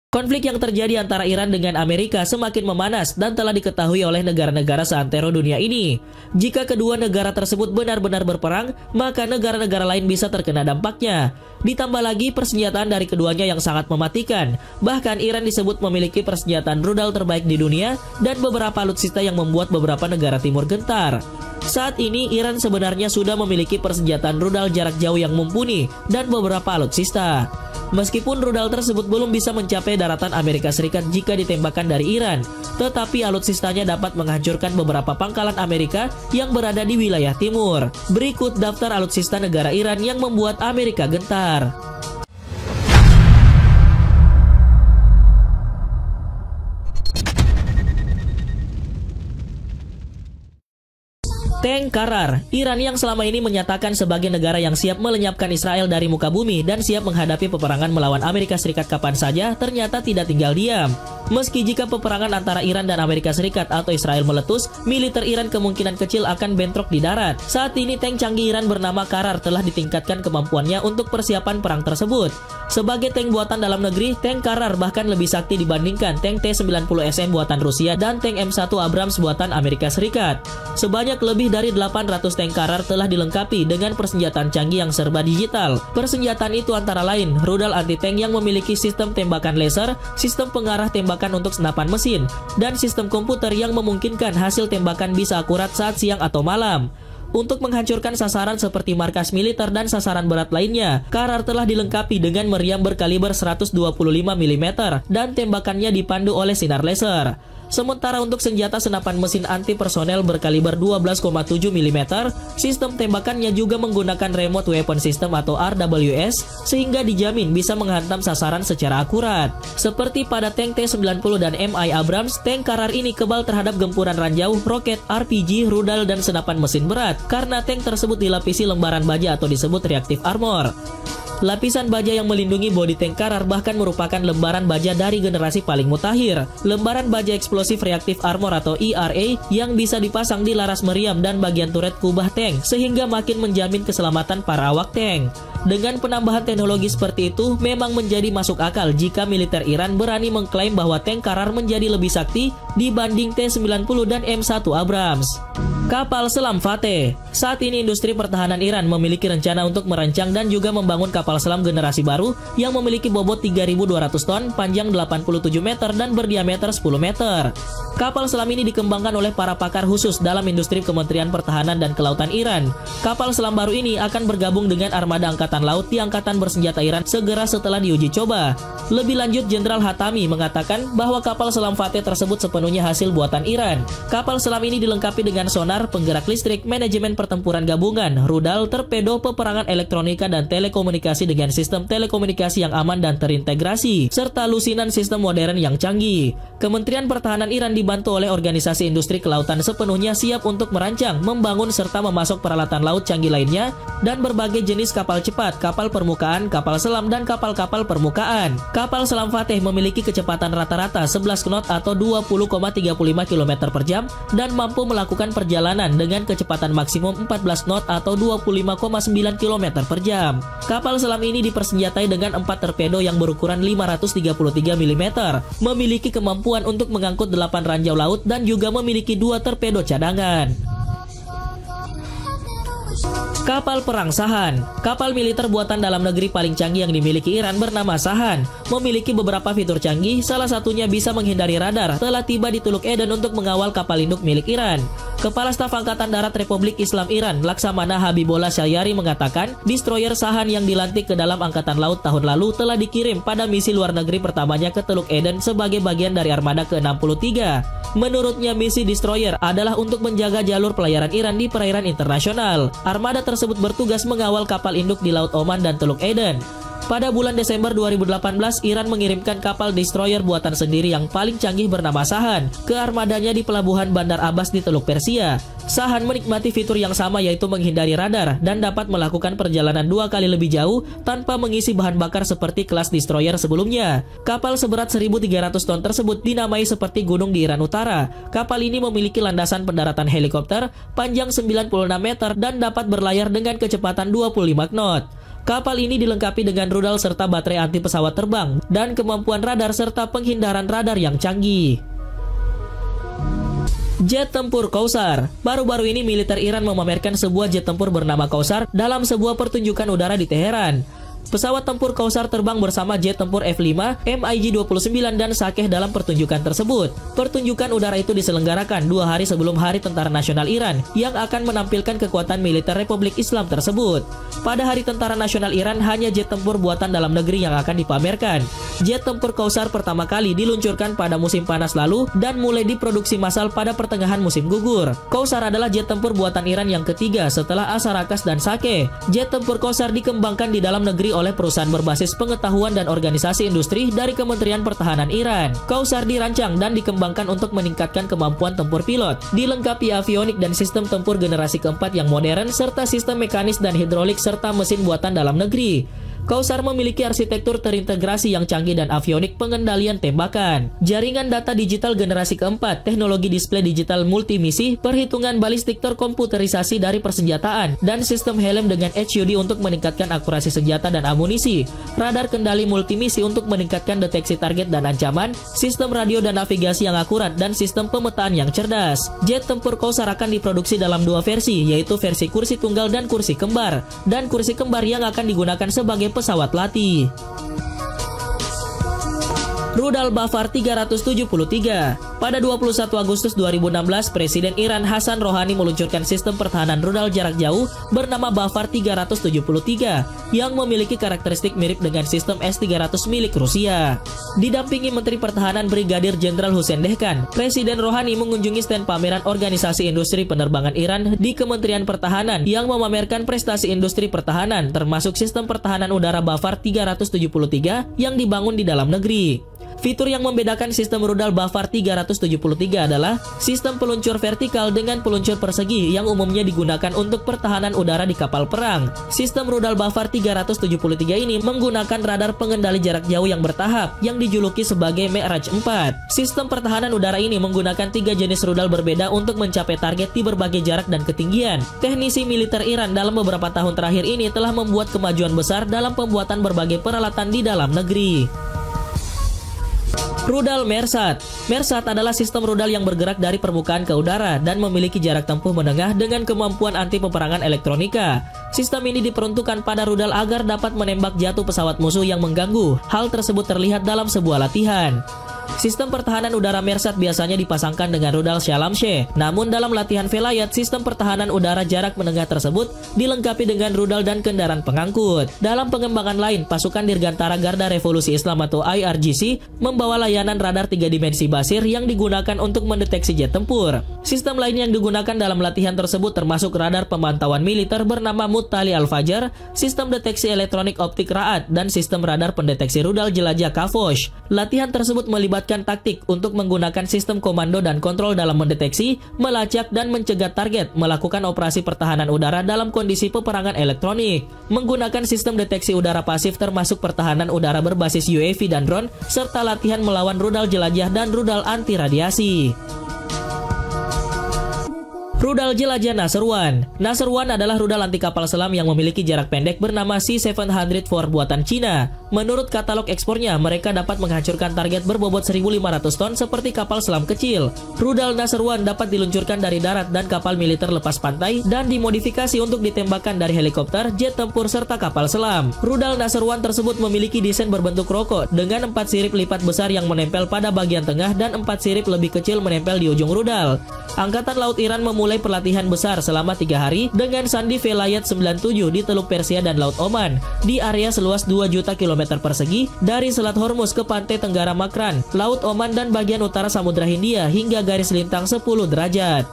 Konflik yang terjadi antara Iran dengan Amerika semakin memanas dan telah diketahui oleh negara-negara seantero dunia ini. Jika kedua negara tersebut benar-benar berperang, maka negara-negara lain bisa terkena dampaknya. Ditambah lagi persenjataan dari keduanya yang sangat mematikan. Bahkan Iran disebut memiliki persenjataan rudal terbaik di dunia dan beberapa alutsista yang membuat beberapa negara timur gentar. Saat ini Iran sebenarnya sudah memiliki persenjataan rudal jarak jauh yang mumpuni dan beberapa alutsista. Meskipun rudal tersebut belum bisa mencapai daratan Amerika Serikat jika ditembakkan dari Iran, tetapi alutsistanya dapat menghancurkan beberapa pangkalan Amerika yang berada di wilayah timur. Berikut daftar alutsista negara Iran yang membuat Amerika gentar. Tank Karar. Iran yang selama ini menyatakan sebagai negara yang siap melenyapkan Israel dari muka bumi dan siap menghadapi peperangan melawan Amerika Serikat kapan saja, ternyata tidak tinggal diam. Meski jika peperangan antara Iran dan Amerika Serikat atau Israel meletus, militer Iran kemungkinan kecil akan bentrok di darat. Saat ini tank canggih Iran bernama Karar telah ditingkatkan kemampuannya untuk persiapan perang tersebut. Sebagai tank buatan dalam negeri, tank Karar bahkan lebih sakti dibandingkan tank T-90SM buatan Rusia dan tank M1 Abrams buatan Amerika Serikat. Sebanyak lebih dari 800 tank Karar telah dilengkapi dengan persenjataan canggih yang serba digital. Persenjataan itu antara lain rudal anti-tank yang memiliki sistem tembakan laser, sistem pengarah tembakan untuk senapan mesin, dan sistem komputer yang memungkinkan hasil tembakan bisa akurat saat siang atau malam. Untuk menghancurkan sasaran seperti markas militer dan sasaran berat lainnya, Karar telah dilengkapi dengan meriam berkaliber 125 mm dan tembakannya dipandu oleh sinar laser. Sementara untuk senjata senapan mesin anti personel berkaliber 12,7 mm, sistem tembakannya juga menggunakan remote weapon system atau RWS sehingga dijamin bisa menghantam sasaran secara akurat. Seperti pada tank T-90 dan MI Abrams, tank Karar ini kebal terhadap gempuran ranjau, roket, RPG, rudal, dan senapan mesin berat karena tank tersebut dilapisi lembaran baja atau disebut reactive armor. Lapisan baja yang melindungi bodi tank Karar bahkan merupakan lembaran baja dari generasi paling mutakhir. Lembaran baja eksplosif reactive armor atau ERA yang bisa dipasang di laras meriam dan bagian turret kubah tank sehingga makin menjamin keselamatan para awak tank. Dengan penambahan teknologi seperti itu memang menjadi masuk akal jika militer Iran berani mengklaim bahwa tank Karar menjadi lebih sakti dibanding T-90 dan M1 Abrams. Kapal selam Fateh. Saat ini industri pertahanan Iran memiliki rencana untuk merancang dan juga membangun kapal selam generasi baru yang memiliki bobot 3.200 ton, panjang 87 meter dan berdiameter 10 meter. Kapal selam ini dikembangkan oleh para pakar khusus dalam industri Kementerian Pertahanan dan Kelautan Iran. Kapal selam baru ini akan bergabung dengan armada angkatan laut di Angkatan Bersenjata Iran segera setelah diuji coba. Lebih lanjut, Jenderal Hatami mengatakan bahwa kapal selam Fateh tersebut sepenuhnya hasil buatan Iran. Kapal selam ini dilengkapi dengan sonar, penggerak listrik, manajemen pertempuran gabungan, rudal, torpedo, peperangan elektronika dan telekomunikasi dengan sistem telekomunikasi yang aman dan terintegrasi, serta lusinan sistem modern yang canggih. Kementerian Pertahanan Iran dibantu oleh organisasi industri kelautan sepenuhnya siap untuk merancang, membangun serta memasok peralatan laut canggih lainnya dan berbagai jenis kapal cepat, kapal permukaan, kapal selam dan kapal-kapal permukaan. Kapal selam Fateh memiliki kecepatan rata-rata 11 knot atau 20,35 km per jam dan mampu melakukan perjalanan dengan kecepatan maksimum 14 knot atau 25,9 km per jam. Kapal selam ini dipersenjatai dengan 4 torpedo yang berukuran 533 mm, memiliki kemampuan untuk mengangkut 8 ranjau laut dan juga memiliki 2 torpedo cadangan. Kapal perang Sahan. Kapal militer buatan dalam negeri paling canggih yang dimiliki Iran bernama Sahan. Memiliki beberapa fitur canggih, salah satunya bisa menghindari radar. Telah tiba di Teluk Eden untuk mengawal kapal induk milik Iran. Kepala Staf Angkatan Darat Republik Islam Iran, Laksamana Habibullah Syayari mengatakan, destroyer Sahan yang dilantik ke dalam Angkatan Laut tahun lalu telah dikirim pada misi luar negeri pertamanya ke Teluk Eden sebagai bagian dari armada ke-63. Menurutnya, misi destroyer adalah untuk menjaga jalur pelayaran Iran di perairan internasional. Armada tersebut bertugas mengawal kapal induk di Laut Oman dan Teluk Eden. Pada bulan Desember 2018, Iran mengirimkan kapal destroyer buatan sendiri yang paling canggih bernama Sahan ke armadanya di pelabuhan Bandar Abbas di Teluk Persia. Sahan menikmati fitur yang sama, yaitu menghindari radar dan dapat melakukan perjalanan 2 kali lebih jauh tanpa mengisi bahan bakar seperti kelas destroyer sebelumnya. Kapal seberat 1.300 ton tersebut dinamai seperti gunung di Iran Utara. Kapal ini memiliki landasan pendaratan helikopter panjang 96 meter dan dapat berlayar dengan kecepatan 25 knot. Kapal ini dilengkapi dengan rudal serta baterai anti pesawat terbang dan kemampuan radar serta penghindaran radar yang canggih. Jet tempur Kausar. Baru-baru ini militer Iran memamerkan sebuah jet tempur bernama Kausar dalam sebuah pertunjukan udara di Teheran. Pesawat tempur Kausar terbang bersama jet tempur F-5, MiG-29 dan Sakeh dalam pertunjukan tersebut. Pertunjukan udara itu diselenggarakan 2 hari sebelum Hari Tentara Nasional Iran yang akan menampilkan kekuatan militer Republik Islam tersebut. Pada Hari Tentara Nasional Iran hanya jet tempur buatan dalam negeri yang akan dipamerkan. Jet tempur Kausar pertama kali diluncurkan pada musim panas lalu dan mulai diproduksi massal pada pertengahan musim gugur. Kausar adalah jet tempur buatan Iran yang ketiga setelah Asarakas dan Sakeh. Jet tempur Kausar dikembangkan di dalam negeri oleh perusahaan berbasis pengetahuan dan organisasi industri dari Kementerian Pertahanan Iran. Kausar dirancang dan dikembangkan untuk meningkatkan kemampuan tempur pilot, dilengkapi avionik dan sistem tempur generasi keempat yang modern, serta sistem mekanis dan hidrolik serta mesin buatan dalam negeri. Kausar memiliki arsitektur terintegrasi yang canggih dan avionik pengendalian tembakan, jaringan data digital generasi keempat, teknologi display digital multimisi, perhitungan balistik terkomputerisasi dari persenjataan, dan sistem helm dengan HUD untuk meningkatkan akurasi senjata dan amunisi, radar kendali multimisi untuk meningkatkan deteksi target dan ancaman, sistem radio dan navigasi yang akurat, dan sistem pemetaan yang cerdas. Jet tempur Kausar akan diproduksi dalam 2 versi, yaitu versi kursi tunggal dan kursi kembar, dan kursi kembar yang akan digunakan sebagai pesawat latih. Rudal Bafar 373. Pada 21 Agustus 2016, Presiden Iran Hasan Rohani meluncurkan sistem pertahanan rudal jarak jauh bernama Bafar 373 yang memiliki karakteristik mirip dengan sistem S-300 milik Rusia. Didampingi Menteri Pertahanan Brigadir Jenderal Hussein Dehkan, Presiden Rohani mengunjungi stand pameran Organisasi Industri Penerbangan Iran di Kementerian Pertahanan yang memamerkan prestasi industri pertahanan termasuk sistem pertahanan udara Bafar 373 yang dibangun di dalam negeri. Fitur yang membedakan sistem rudal Bafar 373 adalah sistem peluncur vertikal dengan peluncur persegi yang umumnya digunakan untuk pertahanan udara di kapal perang. Sistem rudal Bafar 373 ini menggunakan radar pengendali jarak jauh yang bertahap yang dijuluki sebagai Mi'raj 4. Sistem pertahanan udara ini menggunakan 3 jenis rudal berbeda untuk mencapai target di berbagai jarak dan ketinggian. Teknisi militer Iran dalam beberapa tahun terakhir ini telah membuat kemajuan besar dalam pembuatan berbagai peralatan di dalam negeri. Rudal Mersat. Mersat adalah sistem rudal yang bergerak dari permukaan ke udara dan memiliki jarak tempuh menengah dengan kemampuan anti peperangan elektronika. Sistem ini diperuntukkan pada rudal agar dapat menembak jatuh pesawat musuh yang mengganggu. Hal tersebut terlihat dalam sebuah latihan. Sistem pertahanan udara Mersat biasanya dipasangkan dengan rudal Shalamsheh. Namun dalam latihan Velayat, sistem pertahanan udara jarak menengah tersebut dilengkapi dengan rudal dan kendaraan pengangkut. Dalam pengembangan lain, pasukan Dirgantara Garda Revolusi Islam atau IRGC membawa layanan radar 3 dimensi basir yang digunakan untuk mendeteksi jet tempur. Sistem lain yang digunakan dalam latihan tersebut termasuk radar pemantauan militer bernama Muttali Al-Fajar, sistem deteksi elektronik optik Ra'ad, dan sistem radar pendeteksi rudal jelajah Kavosh. Latihan tersebut melibatkan taktik untuk menggunakan sistem komando dan kontrol dalam mendeteksi, melacak, dan mencegat target, melakukan operasi pertahanan udara dalam kondisi peperangan elektronik, menggunakan sistem deteksi udara pasif termasuk pertahanan udara berbasis UAV dan drone, serta latihan melawan rudal jelajah dan rudal anti radiasi. Rudal jelajah Nasr One. Nasr One adalah rudal anti kapal selam yang memiliki jarak pendek bernama C-704 buatan Cina. Menurut katalog ekspornya, mereka dapat menghancurkan target berbobot 1.500 ton seperti kapal selam kecil. Rudal Nasr One dapat diluncurkan dari darat dan kapal militer lepas pantai dan dimodifikasi untuk ditembakkan dari helikopter, jet tempur, serta kapal selam. Rudal Nasr One tersebut memiliki desain berbentuk rokok dengan 4 sirip lipat besar yang menempel pada bagian tengah dan 4 sirip lebih kecil menempel di ujung rudal. Angkatan Laut Iran memulai pelatihan besar selama 3 hari dengan sandi Velayat 97 di Teluk Persia dan Laut Oman di area seluas 2 juta kilometer persegi dari Selat Hormuz ke pantai Tenggara Makran, Laut Oman, dan bagian utara Samudra Hindia hingga garis lintang 10 derajat.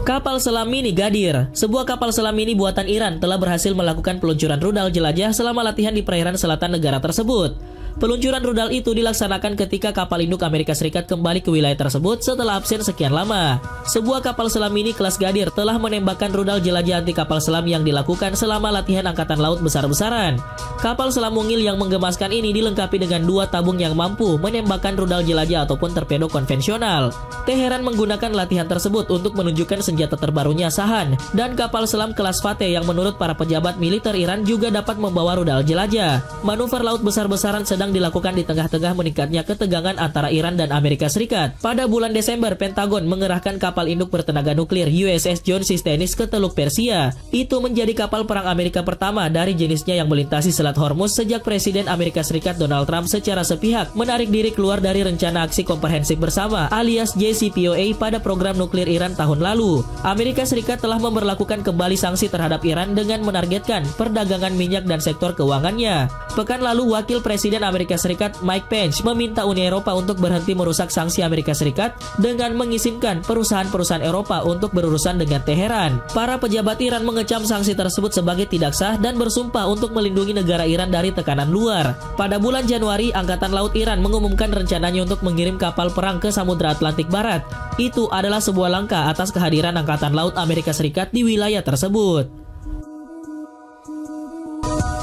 Kapal selam mini Gadir. Sebuah kapal selam mini buatan Iran telah berhasil melakukan peluncuran rudal jelajah selama latihan di perairan selatan negara tersebut. Peluncuran rudal itu dilaksanakan ketika kapal induk Amerika Serikat kembali ke wilayah tersebut setelah absen sekian lama. Sebuah kapal selam mini kelas Gadir telah menembakkan rudal jelajah anti kapal selam yang dilakukan selama latihan Angkatan Laut besar-besaran. Kapal selam mungil yang menggemaskan ini dilengkapi dengan 2 tabung yang mampu menembakkan rudal jelajah ataupun torpedo konvensional. Teheran menggunakan latihan tersebut untuk menunjukkan senjata terbarunya Shahan dan kapal selam kelas Fateh yang menurut para pejabat militer Iran juga dapat membawa rudal jelajah. Manuver laut besar-besaran sedang dilakukan di tengah-tengah meningkatnya ketegangan antara Iran dan Amerika Serikat. Pada bulan Desember, Pentagon mengerahkan kapal induk bertenaga nuklir USS John C. Stennis ke Teluk Persia. Itu menjadi kapal perang Amerika pertama dari jenisnya yang melintasi Selat Hormuz sejak Presiden Amerika Serikat Donald Trump secara sepihak menarik diri keluar dari rencana aksi komprehensif bersama alias JCPOA pada program nuklir Iran tahun lalu. Amerika Serikat telah memberlakukan kembali sanksi terhadap Iran dengan menargetkan perdagangan minyak dan sektor keuangannya. Pekan lalu, Wakil Presiden Amerika Serikat Mike Pence meminta Uni Eropa untuk berhenti merusak sanksi Amerika Serikat dengan mengizinkan perusahaan-perusahaan Eropa untuk berurusan dengan Teheran. Para pejabat Iran mengecam sanksi tersebut sebagai tidak sah dan bersumpah untuk melindungi negara Iran dari tekanan luar. Pada bulan Januari, Angkatan Laut Iran mengumumkan rencananya untuk mengirim kapal perang ke Samudra Atlantik Barat. Itu adalah sebuah langkah atas kehadiran Angkatan Laut Amerika Serikat di wilayah tersebut.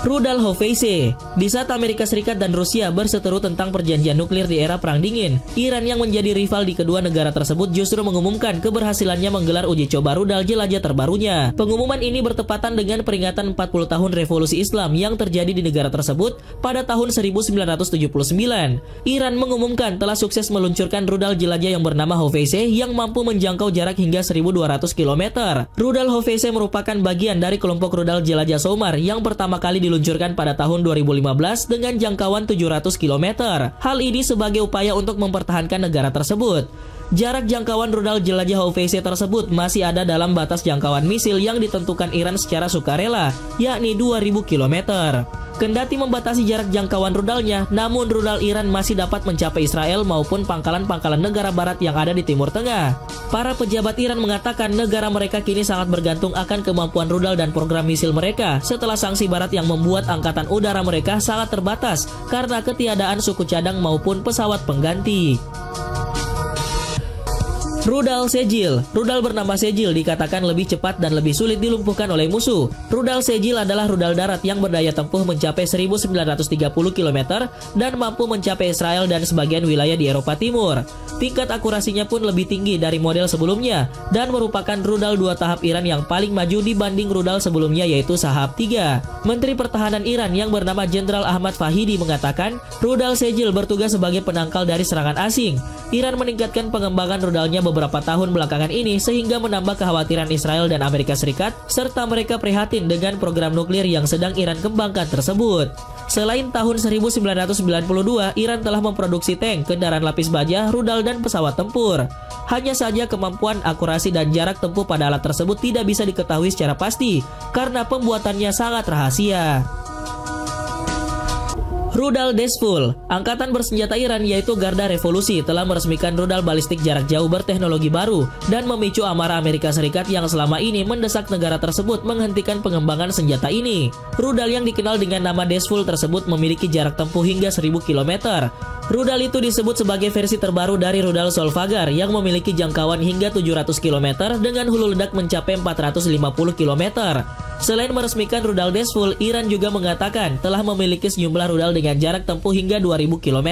Rudal Hafez. Di saat Amerika Serikat dan Rusia berseteru tentang perjanjian nuklir di era Perang Dingin, Iran yang menjadi rival di kedua negara tersebut justru mengumumkan keberhasilannya menggelar uji coba rudal jelajah terbarunya. Pengumuman ini bertepatan dengan peringatan 40 tahun revolusi Islam yang terjadi di negara tersebut pada tahun 1979. Iran mengumumkan telah sukses meluncurkan rudal jelajah yang bernama Hafez yang mampu menjangkau jarak hingga 1.200 km. Rudal Hafez merupakan bagian dari kelompok rudal jelajah Somar yang pertama kali diluncurkan pada tahun 2015 dengan jangkauan 700 km. Hal ini sebagai upaya untuk mempertahankan negara tersebut. Jarak jangkauan rudal jelajah Hafez tersebut masih ada dalam batas jangkauan misil yang ditentukan Iran secara sukarela, yakni 2000 km. Kendati membatasi jarak jangkauan rudalnya, namun rudal Iran masih dapat mencapai Israel maupun pangkalan-pangkalan negara barat yang ada di Timur Tengah. Para pejabat Iran mengatakan negara mereka kini sangat bergantung akan kemampuan rudal dan program misil mereka setelah sanksi barat yang membuat angkatan udara mereka sangat terbatas karena ketiadaan suku cadang maupun pesawat pengganti. Rudal Sejil. Rudal bernama Sejil dikatakan lebih cepat dan lebih sulit dilumpuhkan oleh musuh. Rudal Sejil adalah rudal darat yang berdaya tempuh mencapai 1930 km dan mampu mencapai Israel dan sebagian wilayah di Eropa Timur. Tingkat akurasinya pun lebih tinggi dari model sebelumnya dan merupakan rudal 2 tahap Iran yang paling maju dibanding rudal sebelumnya yaitu Shahab 3. Menteri Pertahanan Iran yang bernama Jenderal Ahmad Fahidi mengatakan rudal Sejil bertugas sebagai penangkal dari serangan asing. Iran meningkatkan pengembangan rudalnya beberapa tahun belakangan ini sehingga menambah kekhawatiran Israel dan Amerika Serikat serta mereka prihatin dengan program nuklir yang sedang Iran kembangkan tersebut. Selain tahun 1992, Iran telah memproduksi tank, kendaraan lapis baja, rudal dan pesawat tempur. Hanya saja kemampuan, akurasi dan jarak tempuh pada alat tersebut tidak bisa diketahui secara pasti karena pembuatannya sangat rahasia. Rudal Dezful. Angkatan bersenjata Iran yaitu Garda Revolusi telah meresmikan rudal balistik jarak jauh berteknologi baru dan memicu amarah Amerika Serikat yang selama ini mendesak negara tersebut menghentikan pengembangan senjata ini. Rudal yang dikenal dengan nama Dezful tersebut memiliki jarak tempuh hingga 1000 km. Rudal itu disebut sebagai versi terbaru dari rudal Solfagar yang memiliki jangkauan hingga 700 km dengan hulu ledak mencapai 450 km. Selain meresmikan rudal Dezful, Iran juga mengatakan telah memiliki sejumlah rudal dengan jarak tempuh hingga 2000 km.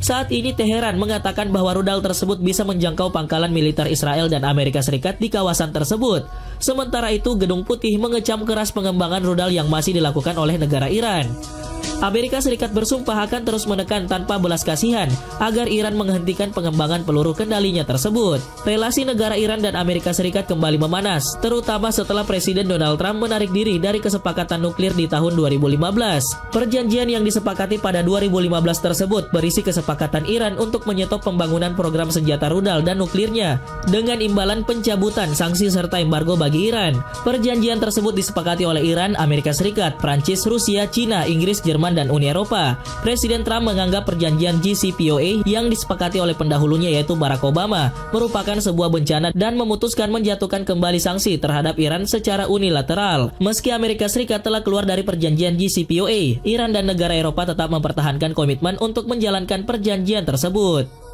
Saat ini Teheran mengatakan bahwa rudal tersebut bisa menjangkau pangkalan militer Israel dan Amerika Serikat di kawasan tersebut. Sementara itu, Gedung Putih mengecam keras pengembangan rudal yang masih dilakukan oleh negara Iran. Amerika Serikat bersumpah akan terus menekan tanpa belas kasihan agar Iran menghentikan pengembangan peluru kendalinya tersebut. Relasi negara Iran dan Amerika Serikat kembali memanas, terutama setelah Presiden Donald Trump menarik diri dari kesepakatan nuklir di tahun 2015. Perjanjian yang disepakati pada 2015 tersebut berisi kesepakatan Iran untuk menyetop pembangunan program senjata rudal dan nuklirnya dengan imbalan pencabutan sanksi serta embargo bagi Iran. Perjanjian tersebut disepakati oleh Iran, Amerika Serikat, Prancis, Rusia, Cina, Inggris, Jerman, Jerman dan Uni Eropa. Presiden Trump menganggap perjanjian JCPOA yang disepakati oleh pendahulunya yaitu Barack Obama merupakan sebuah bencana dan memutuskan menjatuhkan kembali sanksi terhadap Iran secara unilateral. Meski Amerika Serikat telah keluar dari perjanjian JCPOA, Iran dan negara Eropa tetap mempertahankan komitmen untuk menjalankan perjanjian tersebut.